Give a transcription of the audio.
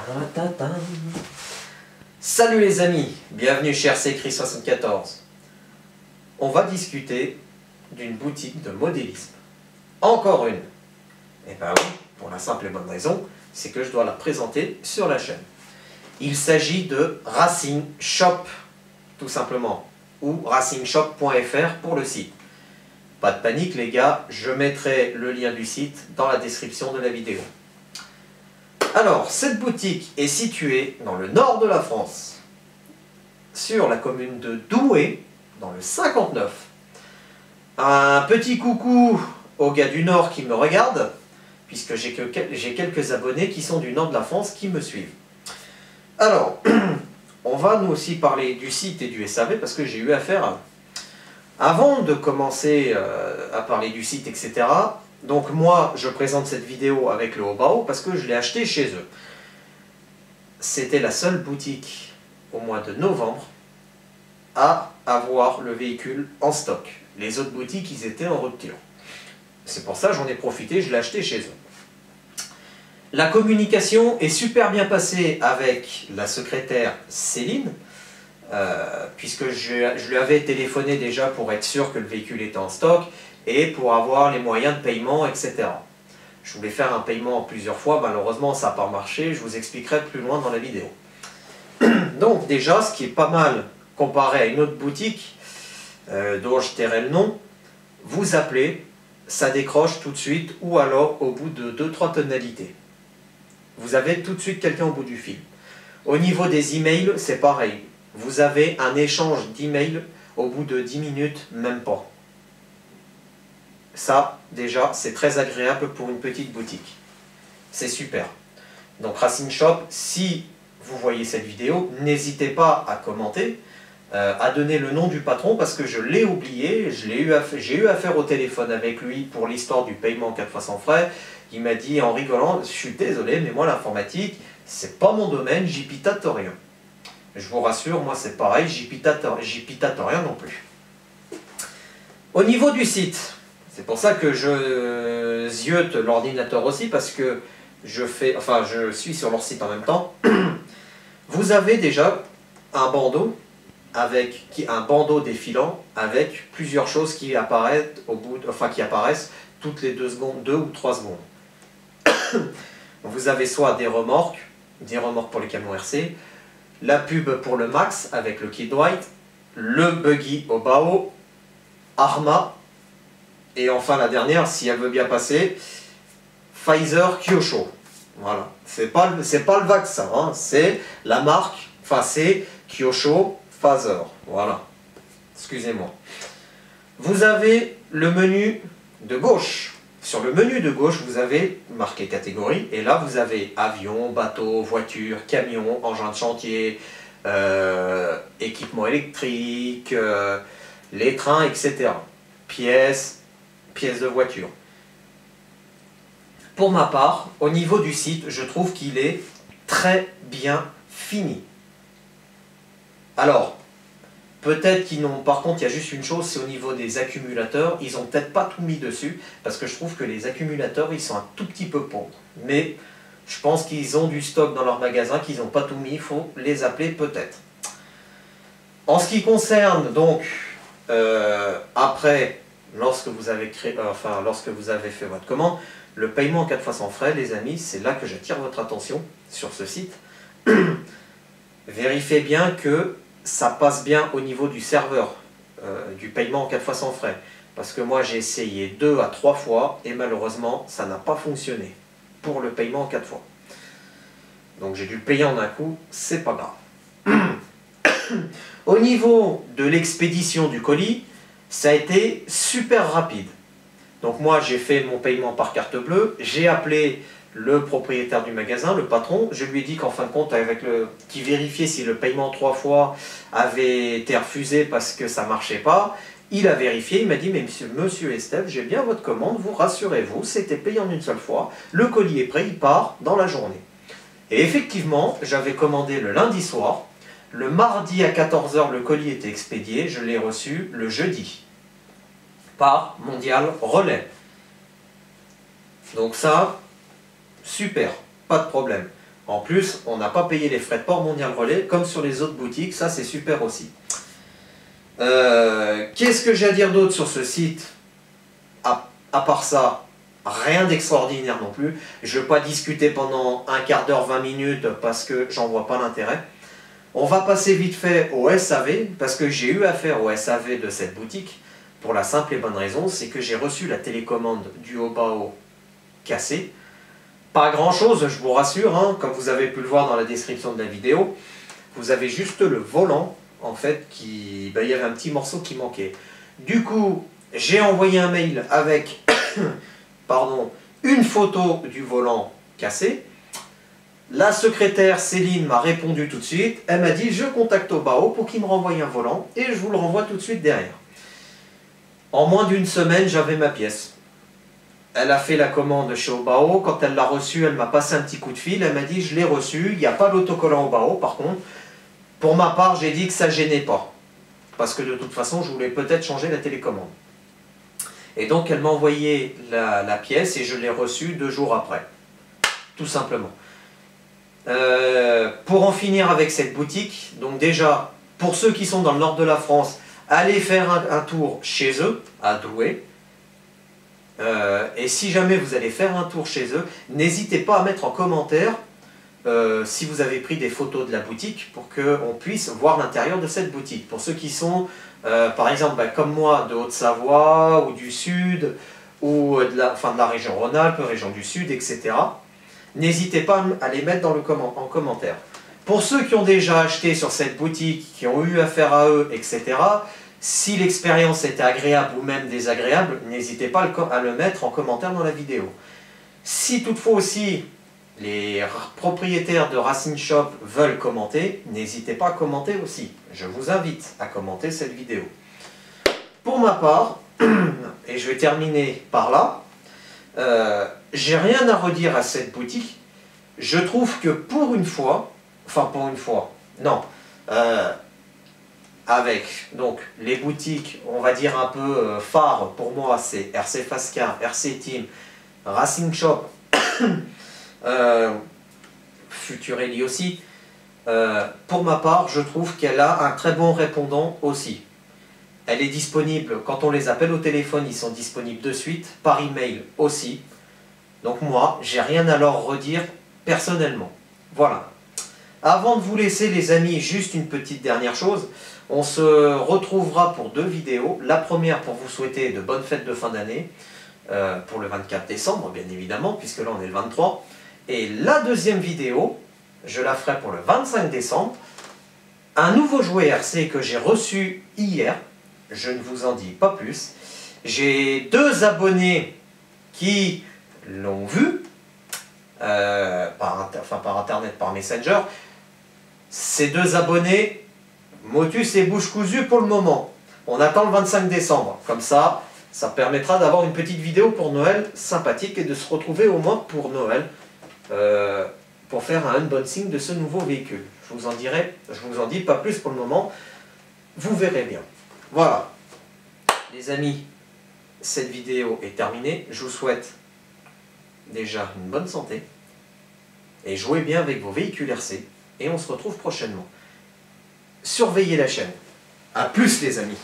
Taratatata. Salut les amis, bienvenue chez RCCris74. On va discuter d'une boutique de modélisme. Encore une. Et ben oui, pour la simple et bonne raison, c'est que je dois la présenter sur la chaîne. Il s'agit de Racing Shop, tout simplement, ou racingshop.fr pour le site. Pas de panique les gars, je mettrai le lien du site dans la description de la vidéo. Alors, cette boutique est située dans le nord de la France, sur la commune de Douai, dans le 59. Un petit coucou aux gars du nord qui me regardent, puisque j'ai quelques abonnés qui sont du nord de la France qui me suivent. Alors, on va nous aussi parler du site et du SAV, parce que j'ai eu affaire, avant de commencer à parler du site, etc., donc moi, je présente cette vidéo avec le Haut-Bao parce que je l'ai acheté chez eux. C'était la seule boutique au mois de novembre à avoir le véhicule en stock. Les autres boutiques, ils étaient en rupture. C'est pour ça que j'en ai profité, je l'ai acheté chez eux. La communication est super bien passée avec la secrétaire Céline, puisque je lui avais téléphoné déjà pour être sûr que le véhicule était en stock, et pour avoir les moyens de paiement, etc. Je voulais faire un paiement en plusieurs fois, malheureusement ça n'a pas marché, je vous expliquerai plus loin dans la vidéo. Donc déjà, ce qui est pas mal comparé à une autre boutique, dont je tairai le nom, vous appelez, ça décroche tout de suite, ou alors au bout de 2-3 tonalités. Vous avez tout de suite quelqu'un au bout du fil. Au niveau des emails, c'est pareil. Vous avez un échange d'emails au bout de 10 minutes, même pas. Ça, déjà, c'est très agréable pour une petite boutique. C'est super. Donc Racing Shop, si vous voyez cette vidéo, n'hésitez pas à commenter, à donner le nom du patron, parce que je l'ai oublié, j'ai eu affaire au téléphone avec lui pour l'histoire du paiement 4 fois sans frais. Il m'a dit en rigolant, je suis désolé, mais moi l'informatique, c'est pas mon domaine, j'y pitate rien. Je vous rassure, moi c'est pareil, j'y pitate rien non plus. Au niveau du site, c'est pour ça que je ziote l'ordinateur aussi, parce que je suis sur leur site en même temps. Vous avez déjà un bandeau défilant avec plusieurs choses qui apparaissent qui apparaissent toutes les 2 ou 3 secondes. Vous avez soit des remorques pour les camions RC, la pub pour le Max avec le kit white, le buggy au Bao, Arma, et enfin la dernière, si elle veut bien passer, Pfizer Kyosho. Voilà, c'est pas le vaccin, hein, c'est la marque, c'est Kyosho Pfizer. Voilà, excusez-moi. Vous avez le menu de gauche. Sur le menu de gauche, vous avez marqué catégorie, et là vous avez avion, bateau, voiture, camion, engin de chantier, équipement électrique, les trains, etc. Pièces de voiture. Pour ma part, au niveau du site, je trouve qu'il est très bien fini. Alors, peut-être qu'ils n'ont... Par contre, il y a juste une chose, c'est au niveau des accumulateurs. Ils n'ont peut-être pas tout mis dessus, parce que je trouve que les accumulateurs, ils sont un tout petit peu pauvres. Mais je pense qu'ils ont du stock dans leur magasin, qu'ils n'ont pas tout mis. Il faut les appeler peut-être. En ce qui concerne, donc, après, lorsque vous avez fait votre commande, le paiement en 4 fois sans frais, les amis, c'est là que j'attire votre attention sur ce site. Vérifiez bien que ça passe bien au niveau du serveur du paiement en 4 fois sans frais. Parce que moi j'ai essayé 2 à 3 fois et malheureusement ça n'a pas fonctionné pour le paiement en 4 fois. Donc j'ai dû le payer en un coup, c'est pas grave. Au niveau de l'expédition du colis, ça a été super rapide. Donc moi j'ai fait mon paiement par carte bleue, j'ai appelé le propriétaire du magasin, le patron, je lui ai dit qu'en fin de compte, qui vérifiait si le paiement 3 fois avait été refusé parce que ça ne marchait pas, il a vérifié, il m'a dit, mais monsieur Estève, j'ai bien votre commande, vous rassurez-vous, c'était payé en une seule fois, le colis est prêt, il part dans la journée. Et effectivement, j'avais commandé le lundi soir, le mardi à 14 h, le colis était expédié, je l'ai reçu le jeudi, par Mondial Relais. Donc ça, super, pas de problème. En plus, on n'a pas payé les frais de port Mondial Relais comme sur les autres boutiques, ça c'est super aussi. Qu'est-ce que j'ai à dire d'autre sur ce site? À part ça, rien d'extraordinaire non plus. Je ne vais pas discuter pendant un quart d'heure, 20 minutes parce que j'en vois pas l'intérêt. On va passer vite fait au SAV parce que j'ai eu affaire au SAV de cette boutique pour la simple et bonne raison, c'est que j'ai reçu la télécommande du Hobao cassée. Pas grand chose, je vous rassure, hein, comme vous avez pu le voir dans la description de la vidéo. Vous avez juste le volant, en fait, il y avait un petit morceau qui manquait. Du coup, j'ai envoyé un mail avec pardon, une photo du volant cassé. La secrétaire Céline m'a répondu tout de suite. Elle m'a dit, je contacte Hobao pour qu'il me renvoie un volant et je vous le renvoie tout de suite derrière. En moins d'une semaine, j'avais ma pièce. Elle a fait la commande chez Hobao. Quand elle l'a reçue, elle m'a passé un petit coup de fil. Elle m'a dit, je l'ai reçu. Il n'y a pas l'autocollant Hobao. Par contre, pour ma part, j'ai dit que ça ne gênait pas. Parce que de toute façon, je voulais peut-être changer la télécommande. Et donc, elle m'a envoyé la pièce et je l'ai reçue 2 jours après. Tout simplement. Pour en finir avec cette boutique, donc déjà, pour ceux qui sont dans le nord de la France, allez faire un tour chez eux, à Douai. Et si jamais vous allez faire un tour chez eux, n'hésitez pas à mettre en commentaire si vous avez pris des photos de la boutique pour qu'on puisse voir l'intérieur de cette boutique. Pour ceux qui sont, par exemple, comme moi, de Haute-Savoie ou du Sud, ou de la région Rhône-Alpes, région du Sud, etc. N'hésitez pas à les mettre en commentaire. Pour ceux qui ont déjà acheté sur cette boutique, qui ont eu affaire à eux, etc., si l'expérience était agréable ou même désagréable, n'hésitez pas à le mettre en commentaire dans la vidéo. Si toutefois aussi les propriétaires de Racing Shop veulent commenter, n'hésitez pas à commenter aussi. Je vous invite à commenter cette vidéo. Pour ma part, et je vais terminer par là, j'ai rien à redire à cette boutique. Je trouve que pour une fois, non, avec donc les boutiques, on va dire un peu phares pour moi, c'est RC Fascar, RC Team, Racing Shop, Futurelli aussi. Pour ma part, je trouve qu'elle a un très bon répondant aussi. Elle est disponible, quand on les appelle au téléphone, ils sont disponibles de suite, par email aussi. Donc moi, j'ai rien à leur redire personnellement. Voilà. Avant de vous laisser les amis, juste une petite dernière chose. On se retrouvera pour 2 vidéos. La première pour vous souhaiter de bonnes fêtes de fin d'année, pour le 24 décembre bien évidemment, puisque là on est le 23. Et la deuxième vidéo, je la ferai pour le 25 décembre. Un nouveau jouet RC que j'ai reçu hier. Je ne vous en dis pas plus. J'ai 2 abonnés qui l'ont vu, par internet, par Messenger. Ces 2 abonnés, motus et bouche cousue pour le moment. On attend le 25 décembre. Comme ça, ça permettra d'avoir une petite vidéo pour Noël sympathique et de se retrouver au moins pour Noël pour faire un unboxing de ce nouveau véhicule. Je vous en dis pas plus pour le moment. Vous verrez bien. Voilà. Les amis, cette vidéo est terminée. Je vous souhaite déjà une bonne santé et jouez bien avec vos véhicules RC et on se retrouve prochainement. Surveillez la chaîne. A plus les amis.